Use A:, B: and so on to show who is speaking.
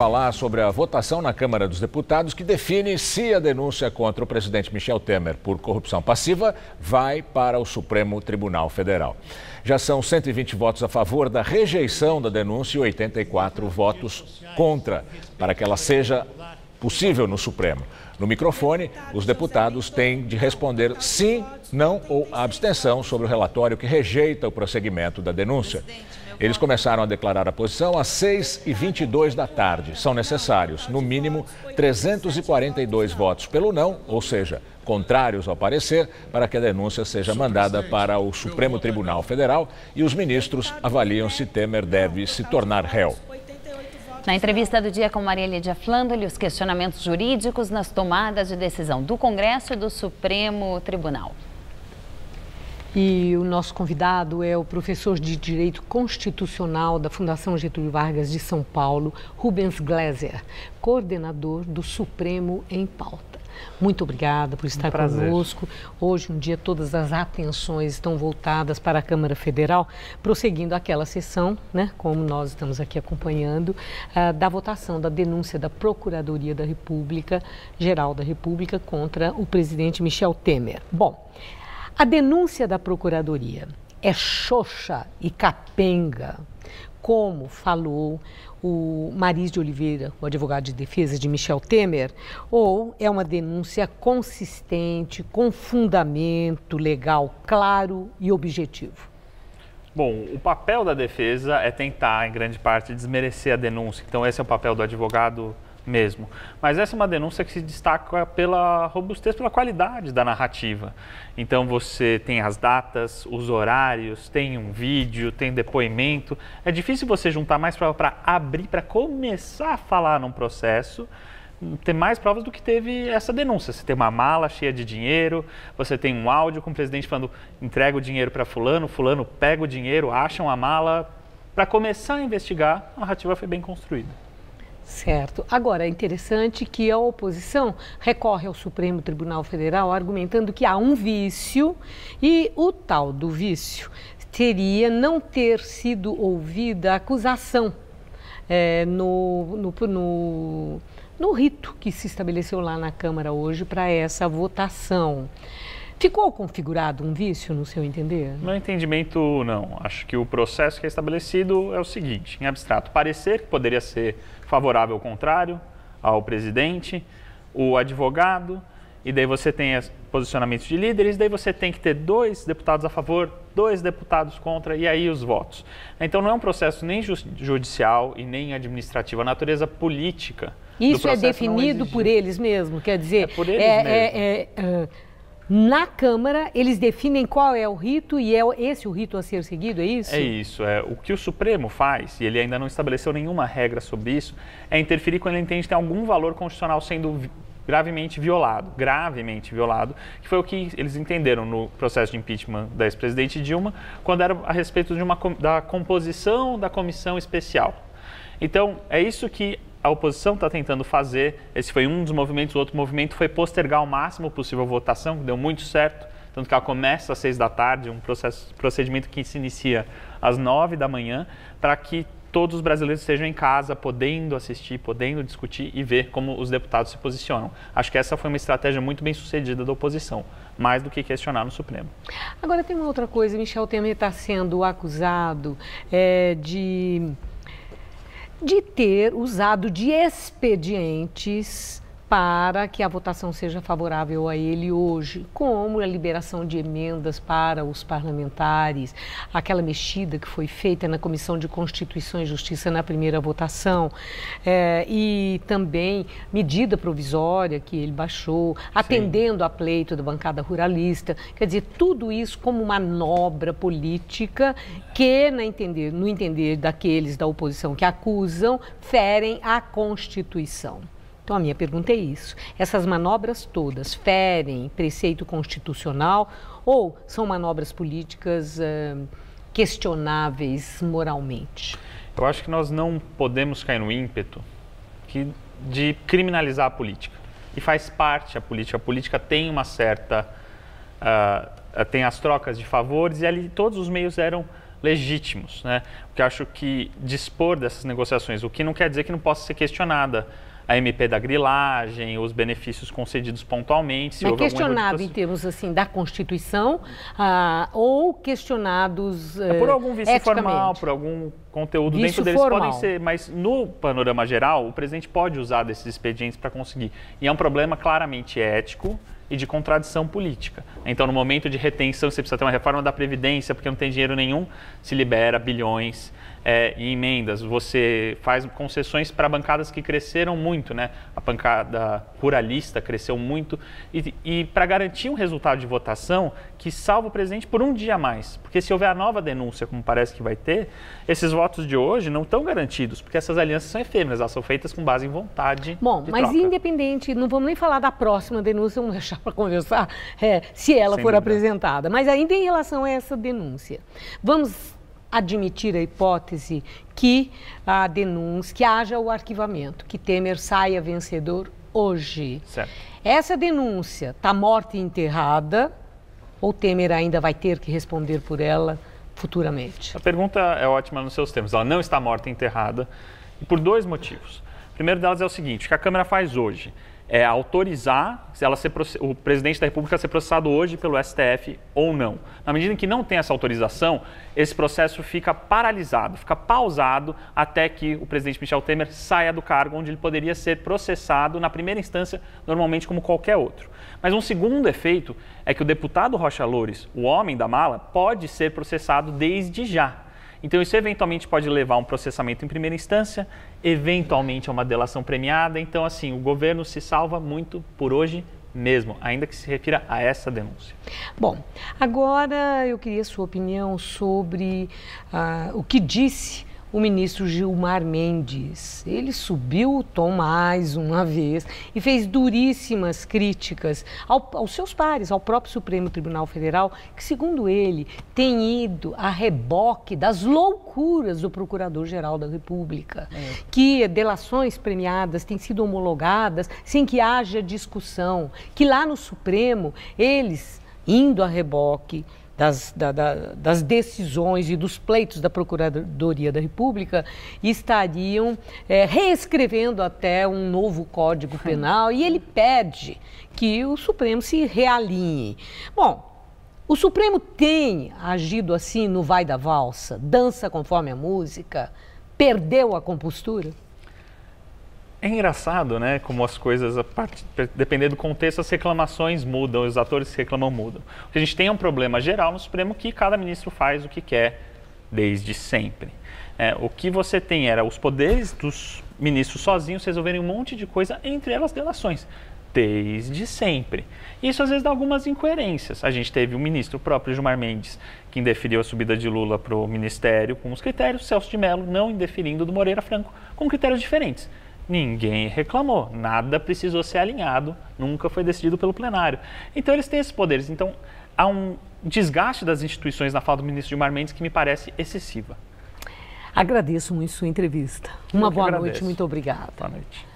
A: Falar sobre a votação na Câmara dos Deputados que define se a denúncia contra o presidente Michel Temer por corrupção passiva vai para o Supremo Tribunal Federal. Já são 120 votos a favor da rejeição da denúncia e 84 votos contra, para que ela seja possível no Supremo. No microfone, os deputados têm de responder sim, não ou abstenção sobre o relatório que rejeita o prosseguimento da denúncia. Eles começaram a declarar a posição às 6h22 da tarde. São necessários, no mínimo, 342 votos pelo não, ou seja, contrários ao parecer, para que a denúncia seja mandada para o Supremo Tribunal Federal e os ministros avaliam se Temer deve se tornar réu.
B: Na entrevista do dia com Maria Lídia Flandoli, os questionamentos jurídicos nas tomadas de decisão do Congresso e do Supremo Tribunal.
C: E o nosso convidado é o professor de Direito Constitucional da Fundação Getúlio Vargas de São Paulo, Rubens Gleiser, coordenador do Supremo em Pauta. Muito obrigada por estar conosco. Hoje, um dia, todas as atenções estão voltadas para a Câmara Federal, prosseguindo aquela sessão, né, como nós estamos aqui acompanhando, da votação da denúncia da Procuradoria da República, Geral da República, contra o presidente Michel Temer. Bom, a denúncia da Procuradoria é xoxa e capenga, como falou o Maris de Oliveira, o advogado de defesa de Michel Temer, ou é uma denúncia consistente, com fundamento legal claro e objetivo?
D: Bom, o papel da defesa é tentar, em grande parte, desmerecer a denúncia. Então, esse é o papel do advogado mesmo. Mas essa é uma denúncia que se destaca pela robustez, pela qualidade da narrativa. Então você tem as datas, os horários, tem um vídeo, tem depoimento. É difícil você juntar mais provas para abrir, para começar a falar num processo, ter mais provas do que teve essa denúncia. Você tem uma mala cheia de dinheiro, você tem um áudio com o presidente falando, entrega o dinheiro para fulano, fulano pega o dinheiro, acham a mala. Para começar a investigar, a narrativa foi bem construída.
C: Certo. Agora, é interessante que a oposição recorre ao Supremo Tribunal Federal argumentando que há um vício e o tal do vício teria não ter sido ouvida a acusação no rito que se estabeleceu lá na Câmara hoje para essa votação. Ficou configurado um vício, no seu entender?
D: No meu entendimento, não. Acho que o processo que é estabelecido é o seguinte, em abstrato, parecer que poderia ser favorável ao contrário, ao presidente, o advogado, e daí você tem posicionamentos de líderes, daí você tem que ter 2 deputados a favor, 2 deputados contra, e aí os votos. Então não é um processo nem judicial e nem administrativo, a natureza política.
C: Isso é definido por eles mesmos, quer dizer,
D: é por eles mesmos.
C: Na Câmara, eles definem qual é o rito e é esse o rito a ser seguido, é isso?
D: É isso. O que o Supremo faz, e ele ainda não estabeleceu nenhuma regra sobre isso, é interferir quando ele entende que tem algum valor constitucional sendo gravemente violado, que foi o que eles entenderam no processo de impeachment da ex-presidente Dilma, quando era a respeito de da composição da comissão especial. Então, é isso que a oposição está tentando fazer. Esse foi um dos movimentos. O outro movimento foi postergar ao máximo possível a votação, que deu muito certo, tanto que ela começa às 6 da tarde, um procedimento que se inicia às 9 da manhã, para que todos os brasileiros estejam em casa, podendo assistir, podendo discutir e ver como os deputados se posicionam. Acho que essa foi uma estratégia muito bem sucedida da oposição, mais do que questionar no Supremo.
C: Agora tem uma outra coisa, Michel Temer está sendo acusado de ter usado de expedientes para que a votação seja favorável a ele hoje, como a liberação de emendas para os parlamentares, aquela mexida que foi feita na Comissão de Constituição e Justiça na primeira votação, e também medida provisória que ele baixou, atendendo a pleito da bancada ruralista. Quer dizer, tudo isso como manobra política que, no entender daqueles da oposição que acusam, ferem a Constituição. Então, a minha pergunta é isso. Essas manobras todas ferem preceito constitucional ou são manobras políticas questionáveis moralmente?
D: Eu acho que nós não podemos cair no ímpeto de criminalizar a política. E faz parte a política. A política tem uma certa... tem as trocas de favores e ali todos os meios eram legítimos, né? Porque eu acho que dispor dessas negociações, o que não quer dizer que não possa ser questionada a MP da grilagem, os benefícios concedidos pontualmente. Se
C: mas
D: houve
C: questionado em termos assim da Constituição ou questionados
D: por algum vício formal,
C: eticamente?
D: por algum conteúdo
C: Vício
D: dentro deles
C: formal.
D: podem ser, mas no panorama geral, o presidente pode usar desses expedientes para conseguir. E é um problema claramente ético e de contradição política. Então, no momento de retenção, você precisa ter uma reforma da Previdência, porque não tem dinheiro nenhum, se libera bilhões em emendas. Você faz concessões para bancadas que cresceram muito, né? A bancada ruralista cresceu muito. E para garantir um resultado de votação que salva o presidente por um dia a mais. Porque se houver a nova denúncia, como parece que vai ter, esses votos de hoje não estão garantidos, porque essas alianças são efêmeras, elas são feitas com base em vontade de
C: mas
D: troca.
C: independente, não vamos nem falar da próxima denúncia, vamos deixar para conversar se ela
D: Sem
C: for
D: dúvida.
C: apresentada. Mas ainda em relação a essa denúncia, vamos admitir a hipótese que a denúncia, que haja o arquivamento, que Temer saia vencedor hoje.
D: Certo.
C: Essa denúncia está morta e enterrada ou Temer ainda vai ter que responder por ela futuramente?
D: A pergunta é ótima nos seus termos. Ela não está morta e enterrada, e por dois motivos. O primeiro delas é o seguinte: o que a Câmara faz hoje é autorizar o presidente da República ser processado hoje pelo STF ou não. Na medida em que não tem essa autorização, esse processo fica paralisado, fica pausado até que o presidente Michel Temer saia do cargo, onde ele poderia ser processado na primeira instância, normalmente como qualquer outro. Mas um segundo efeito é que o deputado Rocha Loures, o homem da mala, pode ser processado desde já. Então, isso eventualmente pode levar a um processamento em primeira instância, eventualmente a uma delação premiada. Então, assim, o governo se salva muito por hoje mesmo, ainda que se refira a essa denúncia.
C: Bom, agora eu queria a sua opinião sobre o que disse o ministro Gilmar Mendes. Ele subiu o tom mais uma vez e fez duríssimas críticas aos seus pares, ao próprio Supremo Tribunal Federal, que, segundo ele, tem ido a reboque das loucuras do Procurador-Geral da República, que delações premiadas têm sido homologadas sem que haja discussão, que lá no Supremo, eles, indo a reboque das decisões e dos pleitos da Procuradoria da República, estariam reescrevendo até um novo Código Penal, e ele pede que o Supremo se realinhe. Bom, o Supremo tem agido assim no vai da valsa, dança conforme a música, perdeu a compostura?
D: É engraçado, né, como as coisas, dependendo do contexto, as reclamações mudam, os atores que reclamam mudam. O que a gente tem é um problema geral no Supremo, que cada ministro faz o que quer desde sempre. O que você tem era os poderes dos ministros sozinhos resolverem um monte de coisa, entre elas delações, desde sempre. Isso às vezes dá algumas incoerências. A gente teve o ministro próprio, Gilmar Mendes, que indeferiu a subida de Lula para o ministério com os critérios, Celso de Mello não indeferindo do Moreira Franco com critérios diferentes. Ninguém reclamou, nada precisou ser alinhado, nunca foi decidido pelo plenário. Então eles têm esses poderes. Então há um desgaste das instituições na fala do ministro Gilmar Mendes que me parece excessiva.
C: Agradeço muito sua entrevista. Uma boa noite, muito obrigada.
D: Boa noite.